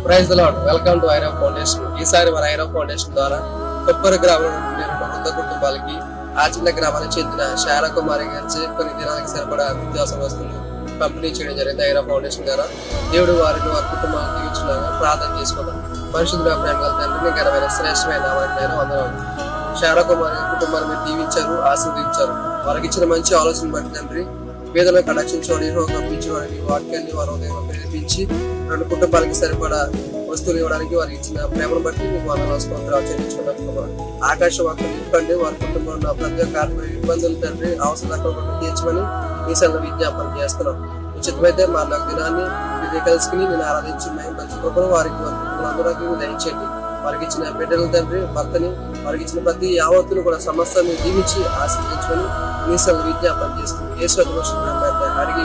Praise the Lord. Welcome to Aira foundation. ఈసారి మన Aira foundation ద్వారా కొప్పర గ్రామంలో ఉండే 2 వృద్ధ కుటుంబాలకి ఆ చిన్న గ్రామానికి చెందిన శారా కుమారి గారి కొన్ని దినాలకు సరిపడా నిత్యావసర వస్తువులు పంపిణీ చేయడం జరిగింది ఐరా ఫౌండేషన్ ద్వారా. దేవుడు వారిని వారి కుటుంబాలను దీవించులాగా ప్రార్థన చేసుకుంటాం. పరిశుద్ధ ప్రేమ తండ్రిని ఘనమైన శ్రేష్టమైన నామమున వందనాలు. శారా కుమారి కుటుంబాన్ని మీరు దీవించారు, ఆశీర్వదించారు. వారికి ఇచ్చిన మంచి ఆలోచన బట్టి తండ్రి పేదలను కటాక్షించడం, పంపించడానికి వాక్యాన్ని వారు ప్రేరేపించి 2 కుటుంబాలకి సరిపడా వస్తువులు ఇవ్వడానికి వారికి ఇచ్చిన ప్రేమను బట్టి మీకు వందనాలు స్తోత్రాలు చెల్లించుకుంటున్నాం. ఆకాశ వాక్యం ఇవ్వండి. వారి కుటుంబంలో ఉన్న ప్రతి ఒక్క ఆత్మీయ ఇబ్బందులు తండ్రి అవసరం తీర్చమని మీ సన్న విజ్ఞాపన చేస్తున్నాం. ఉచితమైతే మా నాకు దినాన్ని మీరు కలుసుకుని నేను ఆరాధించి మంచి కృపను వారికి అందరికీ దయచేయండి. వారికి ఇచ్చిన బిడ్డలు తండ్రి భర్తని వారికి ఇచ్చిన ప్రతి యావత్తును కూడా సమస్తాన్ని దీవించి ఆశీర్వదించుకొని మీ సన్న విజ్ఞాపన చేస్తుంది. యేసు అడిగి